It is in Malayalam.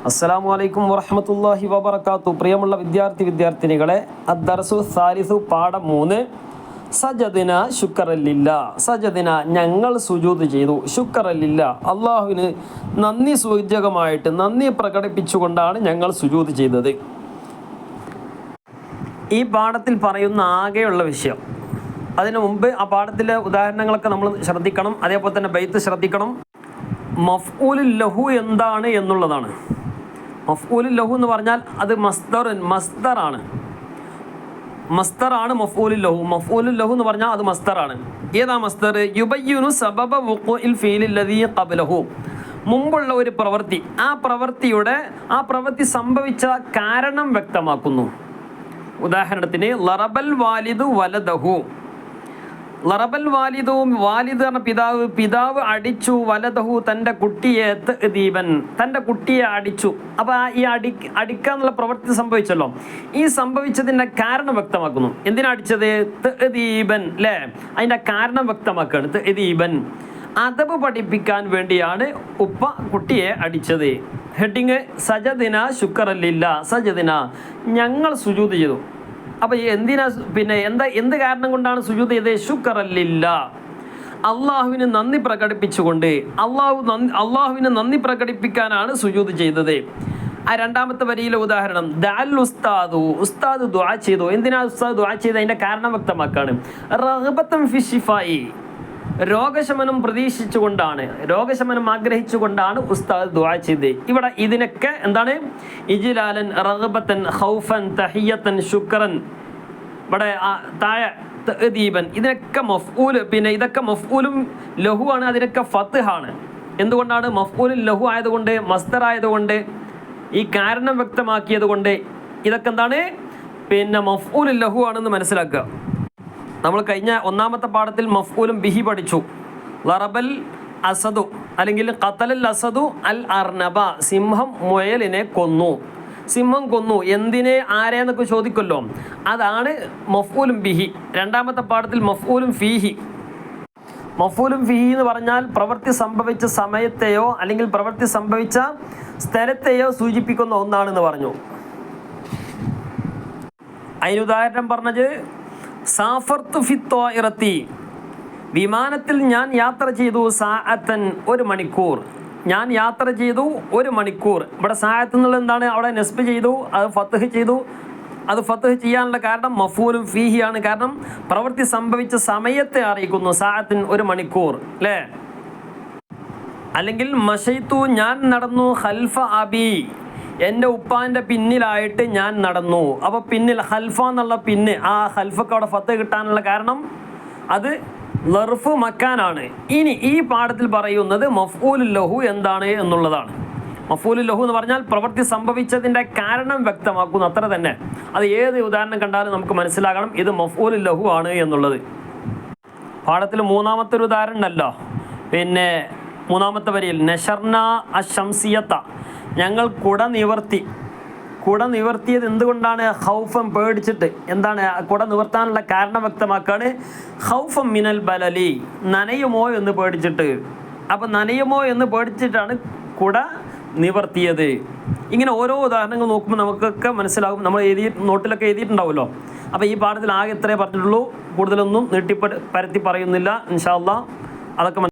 അസ്സലാമു അലൈക്കും വറഹ്മത്തുള്ളാഹി വബറകാതുഹു. പ്രിയമുള്ള വിദ്യാർത്ഥിനികളെ, അദ്ദർസു സാലിസു പാഠം 3 സജദിന ശുക്രല്ലില്ല. സജദിന ഞങ്ങൾ സുജൂദ് ചെയ്തു, ശുക്രല്ലില്ല അള്ളാഹുവിന് നന്ദി സൂചകമായിട്ട് നന്ദി പ്രകടിപ്പിച്ചുകൊണ്ടാണ് ഞങ്ങൾ സുജൂദ് ചെയ്തത്. ഈ പാഠത്തിൽ പറയുന്ന ആകെയുള്ള വിഷയം, അതിനു മുമ്പ് ആ പാഠത്തിലെ ഉദാഹരണങ്ങളൊക്കെ നമ്മൾ ശ്രദ്ധിക്കണം. അതേപോലെ തന്നെ ബൈത്ത് ശ്രദ്ധിക്കണം. മഫ്ഊലുൽ ലഹു എന്താണ് എന്നുള്ളതാണ്. മഫ്ഊലുൽ ലഹു എന്ന് പറഞ്ഞാൽ അത് മസ്ദറാണ്. മഫ്ഊലുൽ ലഹു. മഫ്ഊലുൽ ലഹു എന്ന് പറഞ്ഞാൽ അത് മസ്ദറാണ്. ഏതാ മസ്ദർ? യുബയ്യിനു സബബ വുഖൂഇൽ ഫീലിൽ ലദീ ഖബ്ലഹു. മുമ്പുള്ള ഒരു പ്രവൃത്തി, ആ പ്രവൃത്തി സംഭവിച്ച കാരണം വ്യക്തമാക്കുന്നു. ഉദാഹരണത്തിന് ലറബൽ വാലിദു വലദഹു. ലറബൽ വാലിദു, വാലിദ് എന്ന പിതാവ് അടിച്ചു, വലദഹു തൻ്റെ കുട്ടിയെ, തഅദീബൻ തൻ്റെ കുട്ടിയെ അടിച്ചു. അപ്പോൾ ഈ അടിക്കാന്നുള്ള പ്രവൃത്തി സംഭവിച്ചല്ലോ, ഈ സംഭവിച്ചതിൻ്റെ കാരണം വ്യക്തമാക്കുന്നു. എന്തിനാ അടിച്ചത്? തഅദീബൻ അല്ലേ, അതിൻ്റെ കാരണം വ്യക്തമാക്കുകയാണ്. തഅദീബൻ അദബ് പഠിപ്പിക്കാൻ വേണ്ടിയാണ് ഉപ്പ കുട്ടിയെ അടിച്ചത്. ഹെഡിങ് സജദിന ശുക്രല്ലില്ല. സജദിന ഞങ്ങൾ സുജൂദ് ചെയ്തു. അപ്പോൾ എന്ത് കാരണം കൊണ്ടാണ് സുജൂദ് ചെയ്തത്? ശുക്രല്ലില്ല, അള്ളാഹുവിന് നന്ദി പ്രകടിപ്പിച്ചുകൊണ്ട്. അള്ളാഹുവിന് നന്ദി പ്രകടിപ്പിക്കാനാണ് സുജൂദ് ചെയ്തത്. ആ രണ്ടാമത്തെ വരിയിലെ ഉദാഹരണം, ദഅൽ ഉസ്താദ് ദുആ ചെയ്തു. എന്തിനാ ഉസ്താദ് ദുആ ചെയ്തത്? അതിൻ്റെ കാരണം വ്യക്തമാക്കാണ്. റഗ്ബത്തൻ ഫി ശിഫായി, രോഗശമനം പ്രതീക്ഷിച്ചുകൊണ്ടാണ്, രോഗശമനം ആഗ്രഹിച്ചുകൊണ്ടാണ് ഉസ്താദ് ദുആ ചെയ്തത്. ഇവിടെ ഇതിനൊക്കെ എന്താണ്? ഇജ്ലാലൻ, റഗ്ബത്തൻ, ഖൗഫൻ, തഹിയ്യത്തൻ, ശുക്രൻ, ഇവിടെ താഴെ തഅദീബൻ, ഇതിനൊക്കെ മഫ്ഊൽ, ഇതൊക്കെ മഫ്ഊലും ലഹു ആണ്. അതിനൊക്കെ ഫത്ഹാണ്. എന്തുകൊണ്ടാണ്? മഫ്ഊലുൽ ലഹു ആയതുകൊണ്ട്, മസ്ദർ ആയതുകൊണ്ട്, ഈ കാരണം വ്യക്തമാക്കിയത് കൊണ്ട് ഇതൊക്കെ എന്താണ്? മഫ്ഊലുൽ ലഹു ആണെന്ന് മനസ്സിലാക്കുക. നമ്മൾ കഴിഞ്ഞ ഒന്നാമത്തെ പാഠത്തിൽ മഫ്ഊലും ബിഹി പഠിച്ചു. ലറബൽ അസദു അല്ലെങ്കിൽ ഖതലൽ അസദു അൽ അർനബ, സിംഹം മുയലിനെ കൊന്നു. സിംഹം കൊന്നു, എന്തിനെ, ആരെന്നൊക്കെ ചോദിക്കുമല്ലോ, അതാണ് മഫ്ഊലും ബിഹി. രണ്ടാമത്തെ പാഠത്തിൽ മഫ്ഊലും ഫീഹി. മഫ്ഊലും ഫീഹി എന്ന് പറഞ്ഞാൽ പ്രവൃത്തി സംഭവിച്ച സമയത്തെയോ അല്ലെങ്കിൽ പ്രവൃത്തി സംഭവിച്ച സ്ഥലത്തെയോ സൂചിപ്പിക്കുന്ന ഒന്നാണെന്ന് പറഞ്ഞു. അതിനുദാഹരണം പറഞ്ഞത് സാഫർതു ഫി ത്വാഇറത്തി, വിമാനത്തിൽ ഞാൻ യാത്ര ചെയ്തു. സാഅത്തൻ, ഒരു മണിക്കൂർ. ഞാൻ യാത്ര ചെയ്തു 1 മണിക്കൂർ. ഇവിടെ സാഅത്ത് എന്നുള്ളത് എന്താണ്? അവിടെ നസ്ബ് ചെയ്തു, അത് ഫത്ഹ് ചെയ്തു. അത് ഫത്ഹ് ചെയ്യാനുള്ള കാരണം മഫ്ഊലും ഫീഹിയാണ്. കാരണം പ്രവൃത്തി സംഭവിച്ച സമയത്തെ അറിയിക്കുന്നു. സാഅത്തിൻ, 1 മണിക്കൂർ അല്ലേ. അല്ലെങ്കിൽ മശൈതു, ഞാൻ നടന്നു. ഖൽഫ അബി, എൻ്റെ ഉപ്പാൻ്റെ പിന്നിലായിട്ട് ഞാൻ നടന്നു. അപ്പോൾ പിന്നിൽ, ഖൽഫ എന്നുള്ള പിന്ന്, ആ ഖൽഫക്ക് അവിടെ ഫത്ത് കിട്ടാനുള്ള കാരണം അത് ലർഫ് മക്കാനാണ്. ഇനി ഈ പാഠത്തിൽ പറയുന്നത് മഫ്ഊലുൽ ലഹു എന്താണ് എന്നുള്ളതാണ്. മഫ്ഊലുൽ ലഹു എന്ന് പറഞ്ഞാൽ പ്രവൃത്തി സംഭവിച്ചതിൻ്റെ കാരണം വ്യക്തമാക്കുന്നു, അത്ര തന്നെ. അത് ഏത് ഉദാഹരണം കണ്ടാലും നമുക്ക് മനസ്സിലാകണം ഇത് മഫ്ഊലുൽ ലഹു ആണ് എന്നുള്ളത്. പാഠത്തിൽ മൂന്നാമത്തെ ഒരു ഉദാഹരണം ഉണ്ടല്ലോ, മൂന്നാമത്തെ വരിയിൽ നശർന അശംസിയത്ത, ഞങ്ങൾ കുട നിവർത്തിയത് എന്തുകൊണ്ടാണ്? ഖൗഫൻ, പേടിച്ചിട്ട്. എന്താണ് കുട നിവർത്താനുള്ള കാരണം വ്യക്തമാക്കാണ്. ഖൗഫൻ മിനൽ ബലലി, നനയുമോ എന്ന് പേടിച്ചിട്ട്. അപ്പം നനയുമോ എന്ന് പേടിച്ചിട്ടാണ് കുട നിവർത്തിയത്. ഇങ്ങനെ ഓരോ ഉദാഹരണങ്ങൾ നോക്കുമ്പോൾ നമുക്കൊക്കെ മനസ്സിലാകും. നമ്മൾ നോട്ടിലൊക്കെ എഴുതിയിട്ടുണ്ടാവുമല്ലോ. അപ്പോൾ ഈ പാഠത്തിൽ ആകെ ഇത്രേ പറഞ്ഞിട്ടുള്ളൂ, കൂടുതലൊന്നും പരത്തി പറയുന്നില്ല. ഇൻഷാ അല്ലാഹ് അതൊക്കെ